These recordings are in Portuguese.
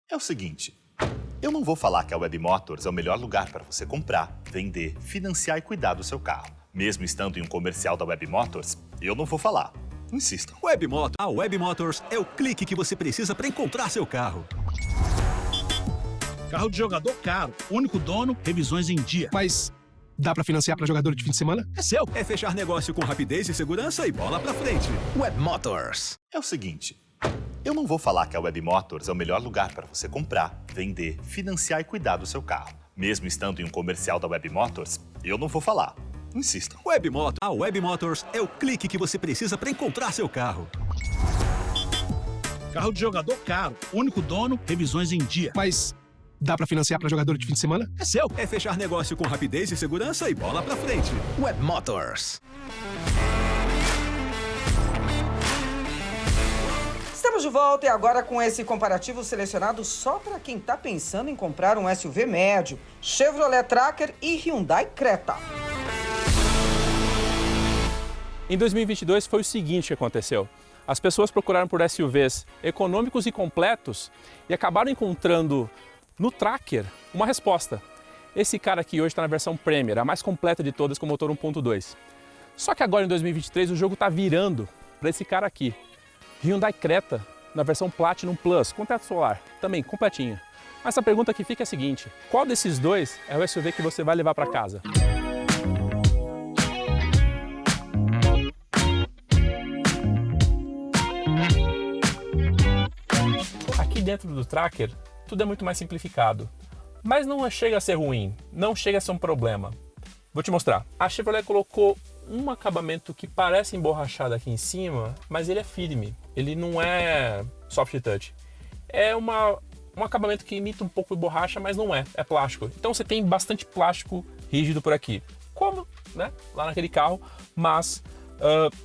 É o seguinte, eu não vou falar que a Web Motors é o melhor lugar para você comprar, vender, financiar e cuidar do seu carro. Mesmo estando em um comercial da Web Motors, eu não vou falar. Insistam. A Web Motors é o clique que você precisa para encontrar seu carro. Carro de jogador caro, único dono, revisões em dia. Mas dá pra financiar pra jogador de fim de semana? É seu. É fechar negócio com rapidez e segurança e bola pra frente. Web Motors. É o seguinte, eu não vou falar que a Web Motors é o melhor lugar para você comprar, vender, financiar e cuidar do seu carro. Mesmo estando em um comercial da Web Motors, eu não vou falar. Insistam. A Web Motors é o clique que você precisa para encontrar seu carro. Carro de jogador caro, único dono, revisões em dia. Mas dá pra financiar pra jogador de fim de semana? É seu. É fechar negócio com rapidez e segurança e bola pra frente. Web Motors. Estamos de volta e agora com esse comparativo selecionado só para quem está pensando em comprar um SUV médio, Chevrolet Tracker e Hyundai Creta. Em 2022 foi o seguinte que aconteceu. As pessoas procuraram por SUVs econômicos e completos e acabaram encontrando no Tracker uma resposta. Esse cara aqui hoje está na versão Premier, a mais completa de todas com motor 1.2. Só que agora em 2023 o jogo está virando para esse cara aqui. Hyundai Creta na versão Platinum Plus, com teto solar, também completinho. Mas a pergunta que fica é a seguinte, qual desses dois é o SUV que você vai levar para casa? Aqui dentro do Tracker, tudo é muito mais simplificado. Mas não chega a ser ruim, não chega a ser um problema. Vou te mostrar. A Chevrolet colocou um acabamento que parece emborrachado aqui em cima, mas ele é firme. Ele não é soft touch. É um acabamento que imita um pouco de borracha, mas não é plástico. Então você tem bastante plástico rígido por aqui. Como, né, lá naquele carro, mas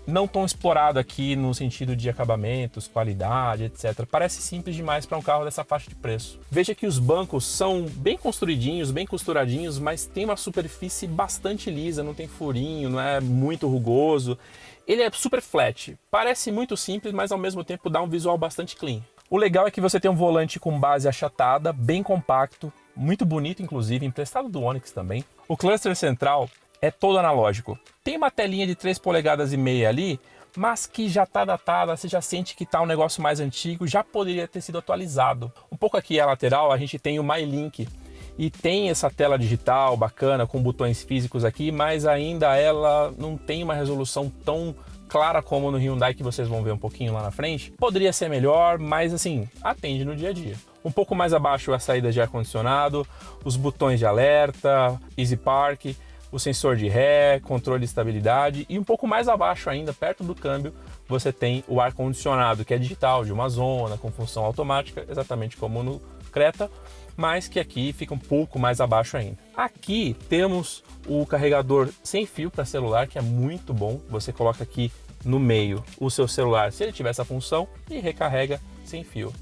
não tão explorado aqui no sentido de acabamentos, qualidade, etc. Parece simples demais para um carro dessa faixa de preço. Veja que os bancos são bem construidinhos, bem costuradinhos, mas tem uma superfície bastante lisa, não tem furinho, não é muito rugoso. Ele é super flat, parece muito simples, mas ao mesmo tempo dá um visual bastante clean. O legal é que você tem um volante com base achatada, bem compacto, muito bonito inclusive, emprestado do Onix também. O cluster central é todo analógico. Tem uma telinha de 3,5 polegadas ali, mas que já está datada, você já sente que está um negócio mais antigo, já poderia ter sido atualizado. Um pouco aqui à lateral a gente tem o MyLink e tem essa tela digital bacana com botões físicos aqui, mas ainda ela não tem uma resolução tão clara como no Hyundai que vocês vão ver um pouquinho lá na frente. Poderia ser melhor, mas assim, atende no dia a dia. Um pouco mais abaixo a saída de ar-condicionado, os botões de alerta, Easy Park, o sensor de ré, controle de estabilidade e um pouco mais abaixo ainda, perto do câmbio, você tem o ar-condicionado, que é digital, de uma zona, com função automática, exatamente como no Creta, mas que aqui fica um pouco mais abaixo ainda. Aqui temos o carregador sem fio para celular, que é muito bom. Você coloca aqui no meio o seu celular, se ele tiver essa função, e recarrega sem fio.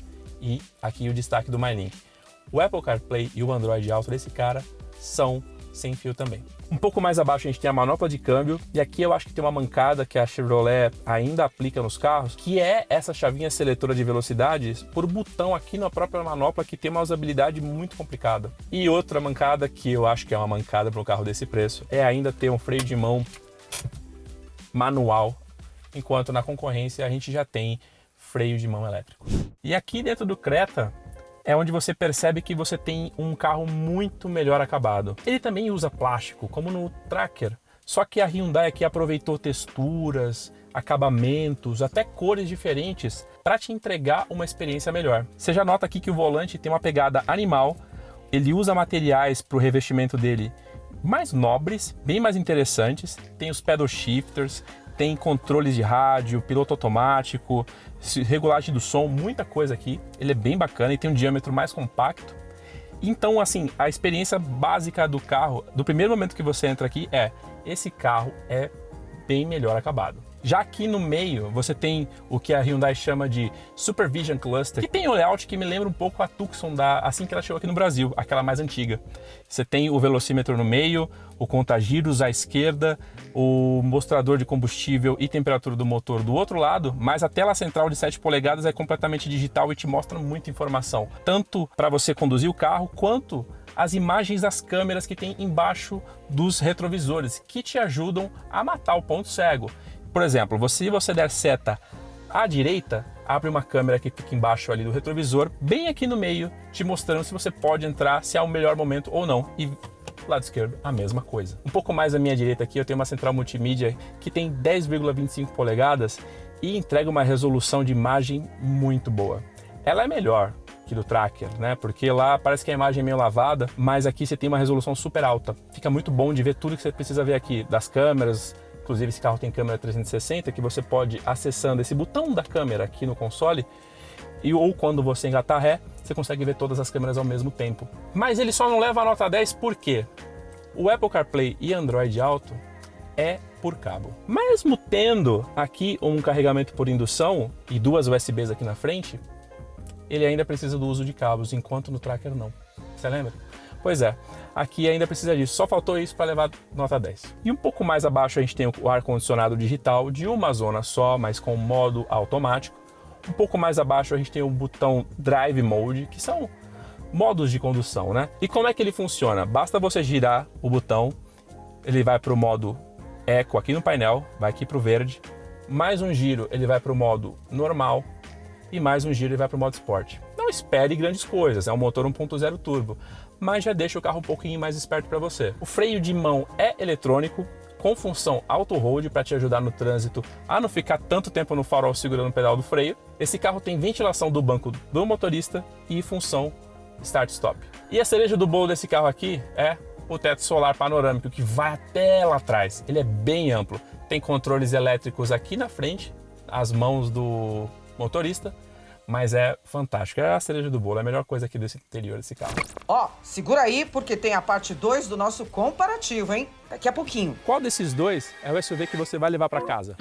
E aqui o destaque do MyLink. O Apple CarPlay e o Android Auto desse cara são sem fio também. Um pouco mais abaixo a gente tem a manopla de câmbio, e aqui eu acho que tem uma mancada que a Chevrolet ainda aplica nos carros, que é essa chavinha seletora de velocidades por botão aqui na própria manopla, que tem uma usabilidade muito complicada. E outra mancada, que eu acho que é uma mancada para um carro desse preço, é ainda ter um freio de mão manual, enquanto na concorrência a gente já tem freio de mão elétrico. E aqui dentro do Creta é onde você percebe que você tem um carro muito melhor acabado. Ele também usa plástico, como no Tracker, só que a Hyundai aqui aproveitou texturas, acabamentos, até cores diferentes para te entregar uma experiência melhor. Você já nota aqui que o volante tem uma pegada animal, ele usa materiais para o revestimento dele mais nobres, bem mais interessantes, tem os pedal shifters, tem controles de rádio, piloto automático, regulagem do som, muita coisa aqui. Ele é bem bacana e tem um diâmetro mais compacto. Então, assim, a experiência básica do carro, do primeiro momento que você entra aqui, esse carro é bem melhor acabado. Já aqui no meio, você tem o que a Hyundai chama de Supervision Cluster, que tem um layout que me lembra um pouco a Tucson assim que ela chegou aqui no Brasil, aquela mais antiga. Você tem o velocímetro no meio, o contagiros à esquerda, o mostrador de combustível e temperatura do motor do outro lado, mas a tela central de 7 polegadas é completamente digital e te mostra muita informação, tanto para você conduzir o carro, quanto as imagens das câmeras que tem embaixo dos retrovisores, que te ajudam a matar o ponto cego. Por exemplo, se você der seta à direita, abre uma câmera que fica embaixo ali do retrovisor, bem aqui no meio, te mostrando se você pode entrar, se é o melhor momento ou não. E lado esquerdo, a mesma coisa. Um pouco mais à minha direita aqui, eu tenho uma central multimídia que tem 10,25 polegadas e entrega uma resolução de imagem muito boa. Ela é melhor que do Tracker, né? Porque lá parece que a imagem é meio lavada, mas aqui você tem uma resolução super alta. Fica muito bom de ver tudo que você precisa ver aqui, das câmeras. Inclusive esse carro tem câmera 360 que você pode, acessando esse botão da câmera aqui no console, ou quando você engatar ré, você consegue ver todas as câmeras ao mesmo tempo. Mas ele só não leva a nota 10 por quê? O Apple CarPlay e Android Auto é por cabo. Mesmo tendo aqui um carregamento por indução e duas USBs aqui na frente, ele ainda precisa do uso de cabos, enquanto no Tracker não. Você lembra? Pois é, aqui ainda precisa disso, só faltou isso para levar nota 10. E um pouco mais abaixo a gente tem o ar-condicionado digital de uma zona só, mas com modo automático. Um pouco mais abaixo a gente tem o botão Drive Mode, que são modos de condução, né? E como é que ele funciona? Basta você girar o botão, ele vai para o modo Eco aqui no painel, vai aqui para o verde, mais um giro ele vai para o modo normal e mais um giro ele vai para o modo Sport. Não espere grandes coisas, é um motor 1.0 turbo, mas já deixa o carro um pouquinho mais esperto para você. O freio de mão é eletrônico, com função auto-hold para te ajudar no trânsito a não ficar tanto tempo no farol segurando o pedal do freio. Esse carro tem ventilação do banco do motorista e função start-stop. E a cereja do bolo desse carro aqui é o teto solar panorâmico, que vai até lá atrás. Ele é bem amplo, tem controles elétricos aqui na frente, as mãos do motorista, mas é fantástico, é a cereja do bolo, é a melhor coisa aqui desse interior desse carro. Ó, segura aí porque tem a parte 2 do nosso comparativo, hein? Daqui a pouquinho. Qual desses dois é o SUV que você vai levar para casa?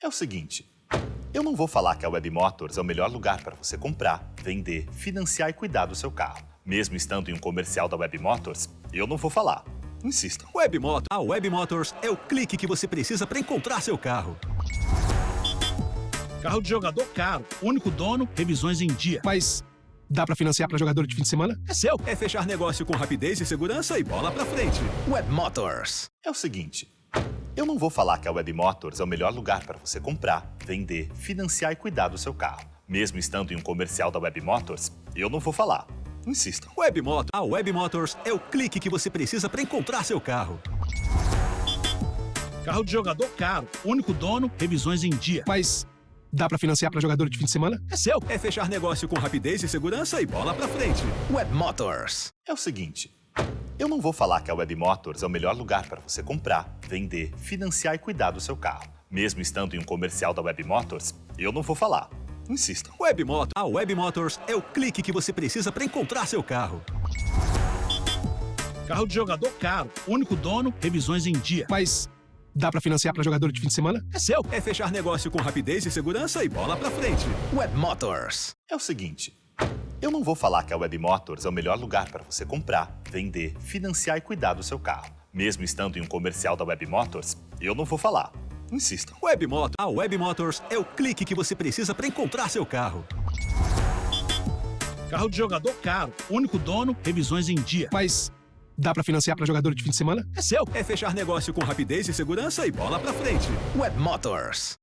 É o seguinte, eu não vou falar que a Web Motors é o melhor lugar para você comprar, vender, financiar e cuidar do seu carro. Mesmo estando em um comercial da Web Motors, eu não vou falar. Insistam. A Web Motors é o clique que você precisa para encontrar seu carro. Carro de jogador caro, único dono, revisões em dia. Mas dá pra financiar pra jogador de fim de semana? É seu. É fechar negócio com rapidez e segurança e bola pra frente. Web Motors. É o seguinte, eu não vou falar que a Web Motors é o melhor lugar para você comprar, vender, financiar e cuidar do seu carro. Mesmo estando em um comercial da Web Motors, eu não vou falar. Insistam. A Web Motors é o clique que você precisa para encontrar seu carro. Carro de jogador caro, único dono, revisões em dia. Mas dá pra financiar pra jogador de fim de semana? É seu. É fechar negócio com rapidez e segurança e bola pra frente. Web Motors. É o seguinte, eu não vou falar que a Web Motors é o melhor lugar para você comprar, vender, financiar e cuidar do seu carro. Mesmo estando em um comercial da Web Motors, eu não vou falar. Insistam. A Web Motors é o clique que você precisa para encontrar seu carro. Carro de jogador caro, único dono, revisões em dia. Mas dá pra financiar pra jogador de fim de semana? É seu. É fechar negócio com rapidez e segurança e bola pra frente. Web Motors. É o seguinte, eu não vou falar que a Web Motors é o melhor lugar para você comprar, vender, financiar e cuidar do seu carro. Mesmo estando em um comercial da Web Motors, eu não vou falar. Insistam. A Web Motors é o clique que você precisa para encontrar seu carro. Carro de jogador caro, único dono, revisões em dia. Mas dá pra financiar pra jogador de fim de semana? É seu. É fechar negócio com rapidez e segurança e bola pra frente. Web Motors.